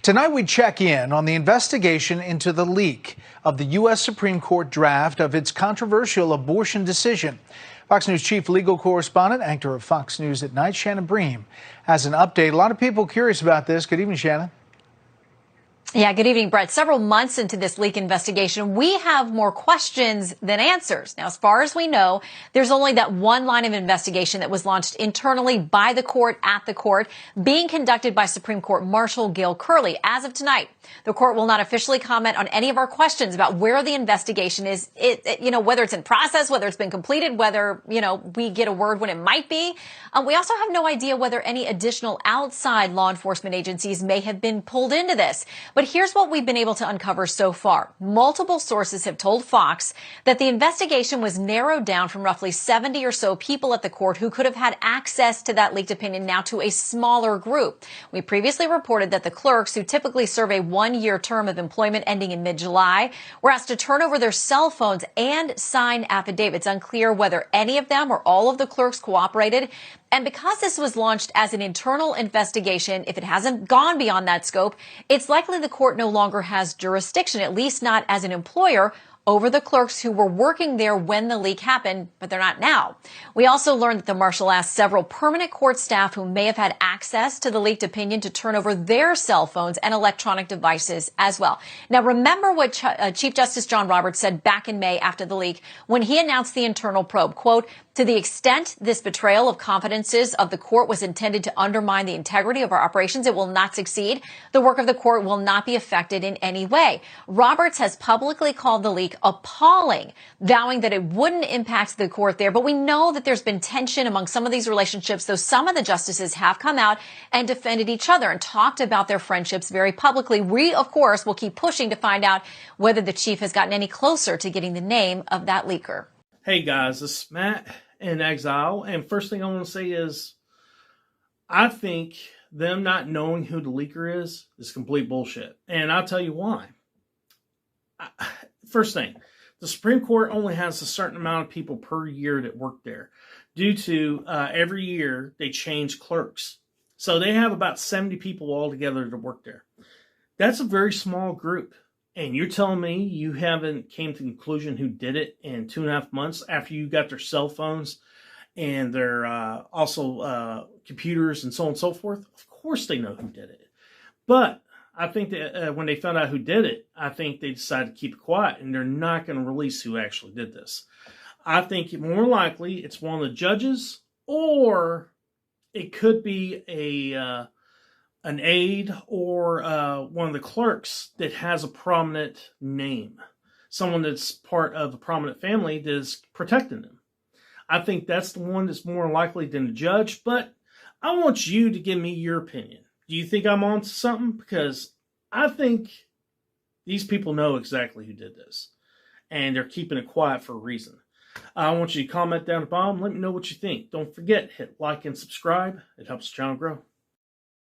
Tonight we check in on the investigation into the leak of the U.S. Supreme Court draft of its controversial abortion decision. Fox News chief legal correspondent, anchor of Fox News at Night, Shannon Bream, has an update. A lot of people curious about this. Good evening, Shannon. Yeah, good evening, Brett. Several months into this leak investigation, we have more questions than answers. Now, as far as we know, there's only that one line of investigation that was launched internally by the court at the court, being conducted by Supreme Court Marshal Gail Curley. As of tonight, the court will not officially comment on any of our questions about where the investigation is, whether it's in process, whether it's been completed, whether, we get a word when it might be. We also have no idea whether any additional outside law enforcement agencies may have been pulled into this. But here's what we've been able to uncover so far. Multiple sources have told Fox that the investigation was narrowed down from roughly 70 or so people at the court who could have had access to that leaked opinion now to a smaller group. We previously reported that the clerks, who typically serve a one-year term of employment ending in mid-July, were asked to turn over their cell phones and sign affidavits. Unclear whether any of them or all of the clerks cooperated. And because this was launched as an internal investigation, if it hasn't gone beyond that scope, it's likely the court no longer has jurisdiction, at least not as an employer, over the clerks who were working there when the leak happened, but they're not now. We also learned that the marshal asked several permanent court staff who may have had access to the leaked opinion to turn over their cell phones and electronic devices as well. Now, remember what Chief Justice John Roberts said back in May after the leak when he announced the internal probe, quote, "To the extent this betrayal of confidences of the court was intended to undermine the integrity of our operations, it will not succeed. The work of the court will not be affected in any way." Roberts has publicly called the leak appalling, vowing that it wouldn't impact the court there. But we know that there's been tension among some of these relationships, though some of the justices have come out and defended each other and talked about their friendships very publicly. We, of course, will keep pushing to find out whether the chief has gotten any closer to getting the name of that leaker. Hey guys, this is Matt in Exile, and first thing I want to say is I think them not knowing who the leaker is complete bullshit, and I'll tell you why. First thing, the Supreme Court only has a certain amount of people per year that work there due to every year they change clerks. So they have about 70 people altogether to work there. That's a very small group. And you're telling me you haven't came to the conclusion who did it in 2.5 months after you got their cell phones and their also computers and so on and so forth? Of course they know who did it. But I think that when they found out who did it, I think they decided to keep it quiet, and they're not going to release who actually did this. I think more likely it's one of the judges, or it could be an aide or one of the clerks that has a prominent name, someone that's part of a prominent family that is protecting them. I think that's the one that's more likely than the judge, but I want you to give me your opinion. Do you think I'm on to something? Because I think these people know exactly who did this, and they're keeping it quiet for a reason. I want you to comment down at the bottom. Let me know what you think. Don't forget, hit like and subscribe. It helps the channel grow.